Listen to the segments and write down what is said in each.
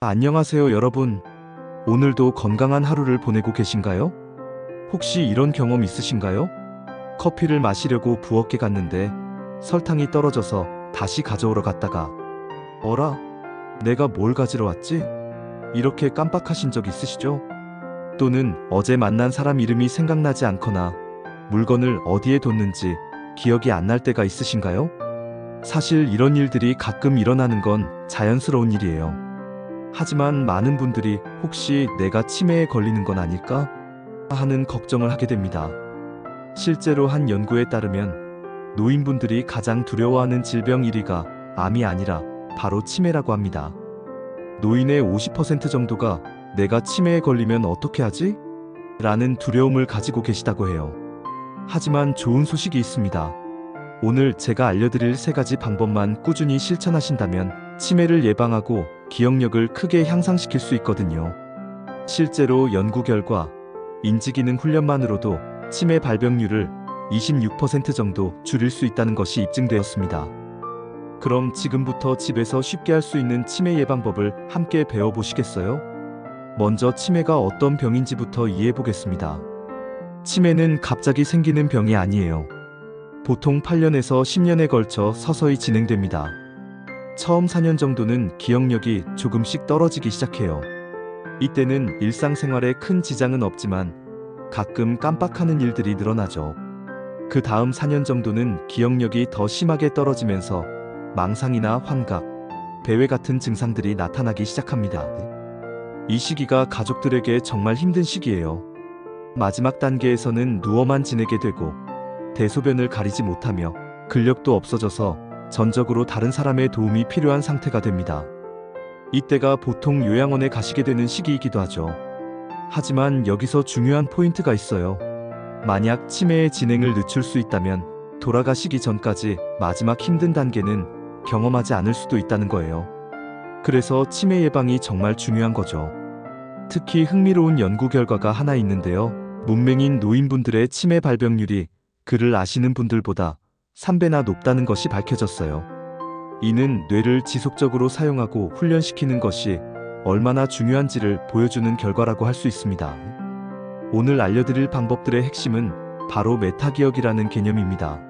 안녕하세요, 여러분. 오늘도 건강한 하루를 보내고 계신가요? 혹시 이런 경험 있으신가요? 커피를 마시려고 부엌에 갔는데 설탕이 떨어져서 다시 가져오러 갔다가 어라? 내가 뭘 가지러 왔지? 이렇게 깜빡하신 적 있으시죠? 또는 어제 만난 사람 이름이 생각나지 않거나 물건을 어디에 뒀는지 기억이 안 날 때가 있으신가요? 사실 이런 일들이 가끔 일어나는 건 자연스러운 일이에요. 하지만 많은 분들이 혹시 내가 치매에 걸리는 건 아닐까? 하는 걱정을 하게 됩니다. 실제로 한 연구에 따르면 노인분들이 가장 두려워하는 질병 1위가 암이 아니라 바로 치매라고 합니다. 노인의 50% 정도가 내가 치매에 걸리면 어떻게 하지? 라는 두려움을 가지고 계시다고 해요. 하지만 좋은 소식이 있습니다. 오늘 제가 알려드릴 3가지 방법만 꾸준히 실천하신다면 치매를 예방하고 기억력을 크게 향상시킬 수 있거든요. 실제로 연구 결과 인지기능 훈련만으로도 치매 발병률을 26% 정도 줄일 수 있다는 것이 입증되었습니다. 그럼 지금부터 집에서 쉽게 할 수 있는 치매 예방법을 함께 배워보시겠어요? 먼저 치매가 어떤 병인지부터 이해해보겠습니다. 치매는 갑자기 생기는 병이 아니에요. 보통 8년에서 10년에 걸쳐 서서히 진행됩니다. 처음 4년 정도는 기억력이 조금씩 떨어지기 시작해요. 이때는 일상생활에 큰 지장은 없지만 가끔 깜빡하는 일들이 늘어나죠. 그 다음 4년 정도는 기억력이 더 심하게 떨어지면서 망상이나 환각, 배회 같은 증상들이 나타나기 시작합니다. 이 시기가 가족들에게 정말 힘든 시기예요. 마지막 단계에서는 누워만 지내게 되고 대소변을 가리지 못하며 근력도 없어져서 전적으로 다른 사람의 도움이 필요한 상태가 됩니다. 이때가 보통 요양원에 가시게 되는 시기이기도 하죠. 하지만 여기서 중요한 포인트가 있어요. 만약 치매의 진행을 늦출 수 있다면 돌아가시기 전까지 마지막 힘든 단계는 경험하지 않을 수도 있다는 거예요. 그래서 치매 예방이 정말 중요한 거죠. 특히 흥미로운 연구 결과가 하나 있는데요. 문맹인 노인분들의 치매 발병률이 글을 아시는 분들보다 3배나 높다는 것이 밝혀졌어요. 이는 뇌를 지속적으로 사용하고 훈련시키는 것이 얼마나 중요한지를 보여주는 결과라고 할 수 있습니다. 오늘 알려드릴 방법들의 핵심은 바로 메타기억이라는 개념입니다.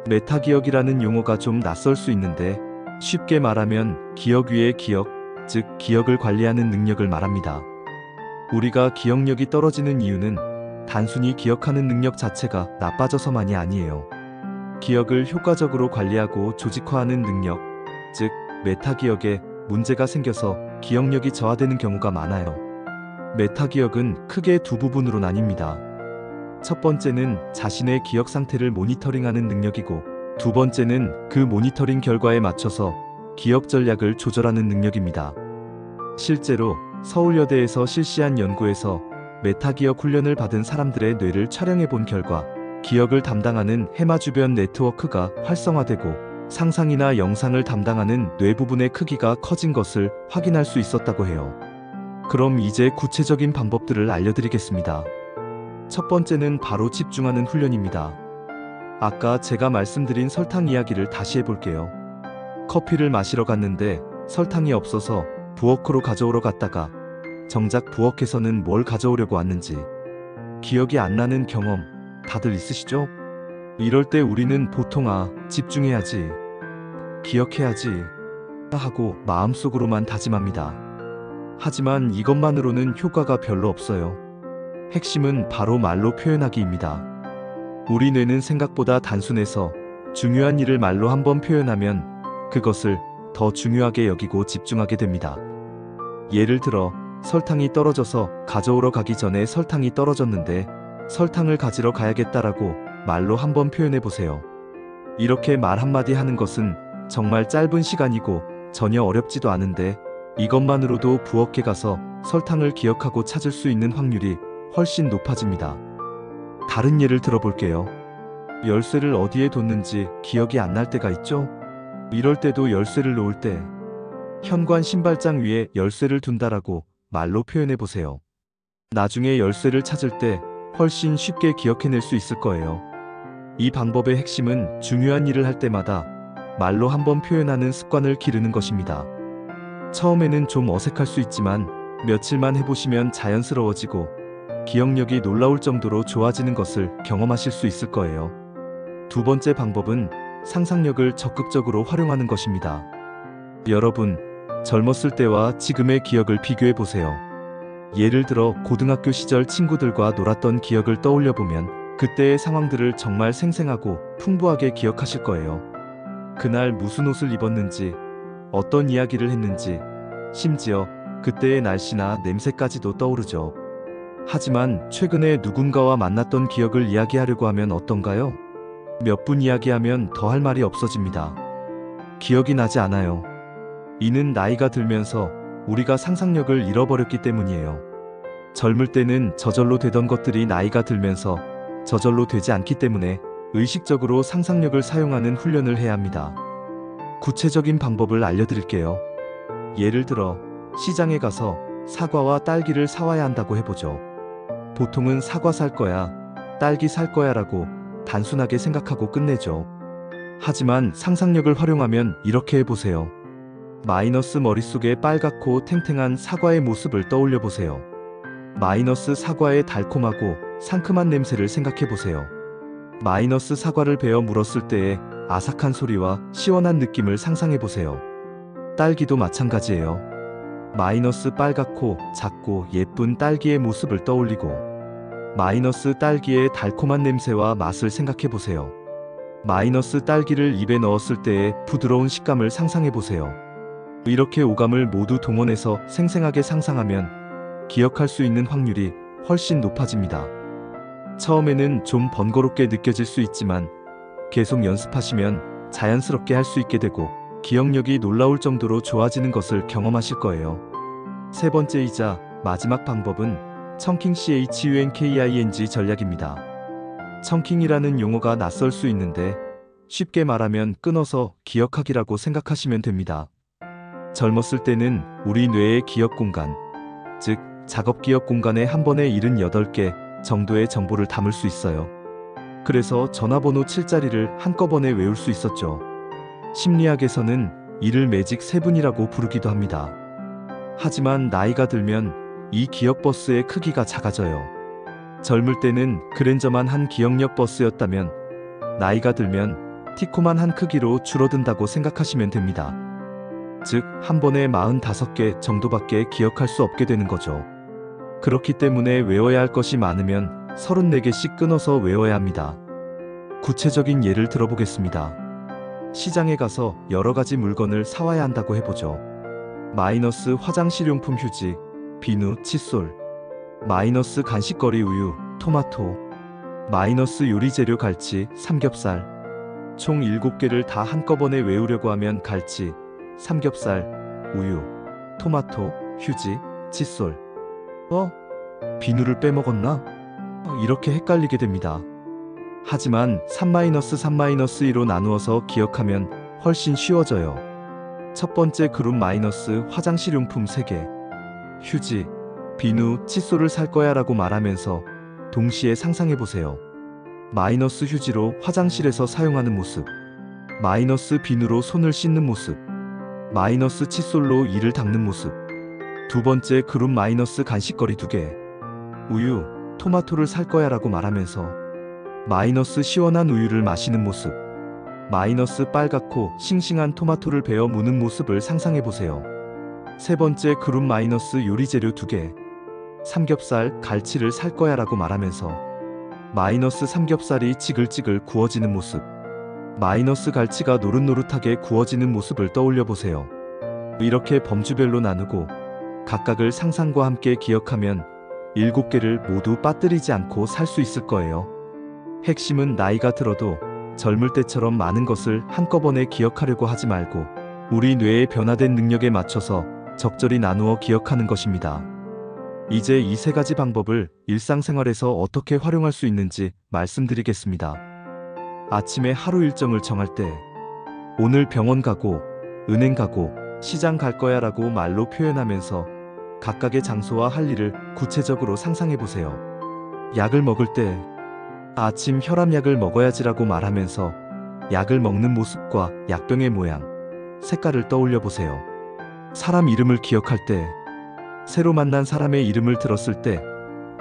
메타기억이라는 용어가 좀 낯설 수 있는데 쉽게 말하면 기억 위의 기억, 즉 기억을 관리하는 능력을 말합니다. 우리가 기억력이 떨어지는 이유는 단순히 기억하는 능력 자체가 나빠져서만이 아니에요. 기억을 효과적으로 관리하고 조직화하는 능력, 즉 메타기억에 문제가 생겨서 기억력이 저하되는 경우가 많아요. 메타기억은 크게 두 부분으로 나뉩니다. 첫 번째는 자신의 기억 상태를 모니터링하는 능력이고, 두 번째는 그 모니터링 결과에 맞춰서 기억 전략을 조절하는 능력입니다. 실제로 서울여대에서 실시한 연구에서 메타기억 훈련을 받은 사람들의 뇌를 촬영해 본 결과 기억을 담당하는 해마 주변 네트워크가 활성화되고 상상이나 영상을 담당하는 뇌 부분의 크기가 커진 것을 확인할 수 있었다고 해요. 그럼 이제 구체적인 방법들을 알려드리겠습니다. 첫 번째는 바로 집중하는 훈련입니다. 아까 제가 말씀드린 설탕 이야기를 다시 해볼게요. 커피를 마시러 갔는데 설탕이 없어서 부엌으로 가져오러 갔다가 정작 부엌에서는 뭘 가져오려고 왔는지 기억이 안 나는 경험 다들 있으시죠? 이럴 때 우리는 보통 집중해야지, 기억해야지 하고 마음속으로만 다짐합니다. 하지만 이것만으로는 효과가 별로 없어요. 핵심은 바로 말로 표현하기입니다. 우리 뇌는 생각보다 단순해서 중요한 일을 말로 한번 표현하면 그것을 더 중요하게 여기고 집중하게 됩니다. 예를 들어 설탕이 떨어져서 가져오러 가기 전에 설탕이 떨어졌는데 설탕을 가지러 가야겠다라고 말로 한번 표현해 보세요. 이렇게 말 한마디 하는 것은 정말 짧은 시간이고 전혀 어렵지도 않은데 이것만으로도 부엌에 가서 설탕을 기억하고 찾을 수 있는 확률이 훨씬 높아집니다. 다른 예를 들어볼게요. 열쇠를 어디에 뒀는지 기억이 안 날 때가 있죠? 이럴 때도 열쇠를 놓을 때 현관 신발장 위에 열쇠를 둔다라고 말로 표현해 보세요. 나중에 열쇠를 찾을 때 훨씬 쉽게 기억해낼 수 있을 거예요. 이 방법의 핵심은 중요한 일을 할 때마다 말로 한번 표현하는 습관을 기르는 것입니다. 처음에는 좀 어색할 수 있지만 며칠만 해보시면 자연스러워지고 기억력이 놀라울 정도로 좋아지는 것을 경험하실 수 있을 거예요. 두 번째 방법은 상상력을 적극적으로 활용하는 것입니다. 여러분, 젊었을 때와 지금의 기억을 비교해 보세요. 예를 들어 고등학교 시절 친구들과 놀았던 기억을 떠올려 보면 그때의 상황들을 정말 생생하고 풍부하게 기억하실 거예요. 그날 무슨 옷을 입었는지, 어떤 이야기를 했는지, 심지어 그때의 날씨나 냄새까지도 떠오르죠. 하지만 최근에 누군가와 만났던 기억을 이야기하려고 하면 어떤가요? 몇 분 이야기하면 더 할 말이 없어집니다. 기억이 나지 않아요. 이는 나이가 들면서 우리가 상상력을 잃어버렸기 때문이에요. 젊을 때는 저절로 되던 것들이 나이가 들면서 저절로 되지 않기 때문에 의식적으로 상상력을 사용하는 훈련을 해야 합니다. 구체적인 방법을 알려드릴게요. 예를 들어 시장에 가서 사과와 딸기를 사와야 한다고 해보죠. 보통은 사과 살 거야, 딸기 살 거야 라고 단순하게 생각하고 끝내죠. 하지만 상상력을 활용하면 이렇게 해보세요. 마이너스 머릿속에 빨갛고 탱탱한 사과의 모습을 떠올려 보세요. 마이너스 사과의 달콤하고 상큼한 냄새를 생각해 보세요. 마이너스 사과를 베어 물었을 때의 아삭한 소리와 시원한 느낌을 상상해 보세요. 딸기도 마찬가지예요. 마이너스 빨갛고 작고 예쁜 딸기의 모습을 떠올리고 마이너스 딸기의 달콤한 냄새와 맛을 생각해 보세요. 마이너스 딸기를 입에 넣었을 때의 부드러운 식감을 상상해 보세요. 이렇게 오감을 모두 동원해서 생생하게 상상하면 기억할 수 있는 확률이 훨씬 높아집니다. 처음에는 좀 번거롭게 느껴질 수 있지만 계속 연습하시면 자연스럽게 할 수 있게 되고 기억력이 놀라울 정도로 좋아지는 것을 경험하실 거예요. 세 번째이자 마지막 방법은 청킹 CHUNKING 전략입니다. 청킹이라는 용어가 낯설 수 있는데 쉽게 말하면 끊어서 기억하기라고 생각하시면 됩니다. 젊었을 때는 우리 뇌의 기억 공간, 즉 작업 기억 공간에 한 번에 78개 정도의 정보를 담을 수 있어요. 그래서 전화번호 7자리를 한꺼번에 외울 수 있었죠. 심리학에서는 이를 매직 세븐이라고 부르기도 합니다. 하지만 나이가 들면 이 기억 버스의 크기가 작아져요. 젊을 때는 그랜저만 한 기억력 버스였다면 나이가 들면 티코만 한 크기로 줄어든다고 생각하시면 됩니다. 즉, 한 번에 45개 정도밖에 기억할 수 없게 되는 거죠. 그렇기 때문에 외워야 할 것이 많으면 34개씩 끊어서 외워야 합니다. 구체적인 예를 들어보겠습니다. 시장에 가서 여러 가지 물건을 사와야 한다고 해보죠. 마이너스 화장실용품 휴지, 비누, 칫솔, 마이너스 간식거리 우유, 토마토, 마이너스 요리재료 갈치, 삼겹살. 총 7개를 다 한꺼번에 외우려고 하면 갈치, 삼겹살, 우유, 토마토, 휴지, 칫솔. 비누를 빼먹었나? 이렇게 헷갈리게 됩니다. 하지만 3-3-2로 나누어서 기억하면 훨씬 쉬워져요. 첫 번째 그룹 마이너스 화장실용품 3개, 휴지, 비누, 칫솔을 살 거야 라고 말하면서 동시에 상상해 보세요. 마이너스 휴지로 화장실에서 사용하는 모습, 마이너스 비누로 손을 씻는 모습, 마이너스 칫솔로 이를 닦는 모습. 두 번째 그룹 마이너스 간식거리 2개, 우유, 토마토를 살 거야 라고 말하면서 마이너스 시원한 우유를 마시는 모습, 마이너스 빨갛고 싱싱한 토마토를 베어 무는 모습을 상상해 보세요. 세 번째 그룹 마이너스 요리재료 2개, 삼겹살, 갈치를 살 거야 라고 말하면서 마이너스 삼겹살이 지글지글 구워지는 모습, 마이너스 갈치가 노릇노릇하게 구워지는 모습을 떠올려 보세요. 이렇게 범주별로 나누고 각각을 상상과 함께 기억하면 7개를 모두 빠뜨리지 않고 살 수 있을 거예요. 핵심은 나이가 들어도 젊을 때처럼 많은 것을 한꺼번에 기억하려고 하지 말고 우리 뇌의 변화된 능력에 맞춰서 적절히 나누어 기억하는 것입니다. 이제 이 3가지 방법을 일상생활에서 어떻게 활용할 수 있는지 말씀드리겠습니다. 아침에 하루 일정을 정할 때 오늘 병원 가고 은행 가고 시장 갈 거야 라고 말로 표현하면서 각각의 장소와 할 일을 구체적으로 상상해 보세요. 약을 먹을 때 아침 혈압약을 먹어야지라고 말하면서 약을 먹는 모습과 약병의 모양, 색깔을 떠올려 보세요. 사람 이름을 기억할 때, 새로 만난 사람의 이름을 들었을 때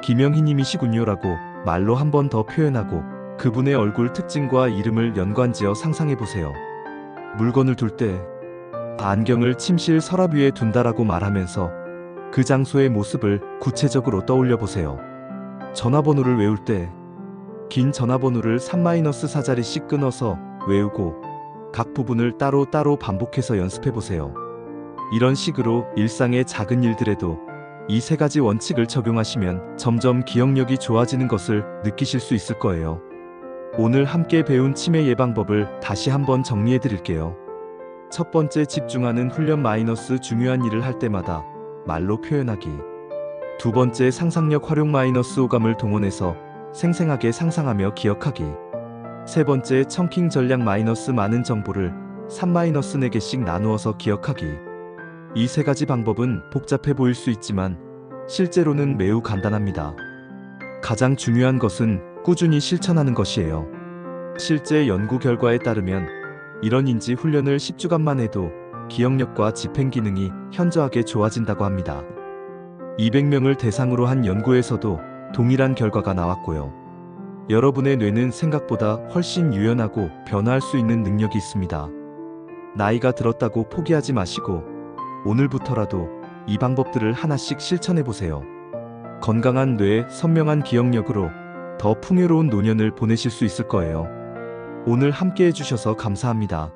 김영희님이시군요라고 말로 한 번 더 표현하고 그분의 얼굴 특징과 이름을 연관지어 상상해 보세요. 물건을 둘 때 안경을 침실 서랍 위에 둔다라고 말하면서 그 장소의 모습을 구체적으로 떠올려 보세요. 전화번호를 외울 때 긴 전화번호를 3-4자리씩 끊어서 외우고 각 부분을 따로따로 반복해서 연습해 보세요. 이런 식으로 일상의 작은 일들에도 이 세 가지 원칙을 적용하시면 점점 기억력이 좋아지는 것을 느끼실 수 있을 거예요. 오늘 함께 배운 치매 예방법을 다시 한번 정리해 드릴게요. 첫 번째, 집중하는 훈련 마이너스 중요한 일을 할 때마다 말로 표현하기. 두 번째, 상상력 활용 마이너스 오감을 동원해서 생생하게 상상하며 기억하기. 세 번째, 청킹 전략 마이너스 많은 정보를 3-4개씩 나누어서 기억하기. 이 세 가지 방법은 복잡해 보일 수 있지만 실제로는 매우 간단합니다. 가장 중요한 것은 꾸준히 실천하는 것이에요. 실제 연구 결과에 따르면 이런 인지 훈련을 10주간만 해도 기억력과 집행 기능이 현저하게 좋아진다고 합니다. 200명을 대상으로 한 연구에서도 동일한 결과가 나왔고요. 여러분의 뇌는 생각보다 훨씬 유연하고 변화할 수 있는 능력이 있습니다. 나이가 들었다고 포기하지 마시고 오늘부터라도 이 방법들을 하나씩 실천해 보세요. 건강한 뇌, 선명한 기억력으로 더 풍요로운 노년을 보내실 수 있을 거예요. 오늘 함께 해주셔서 감사합니다.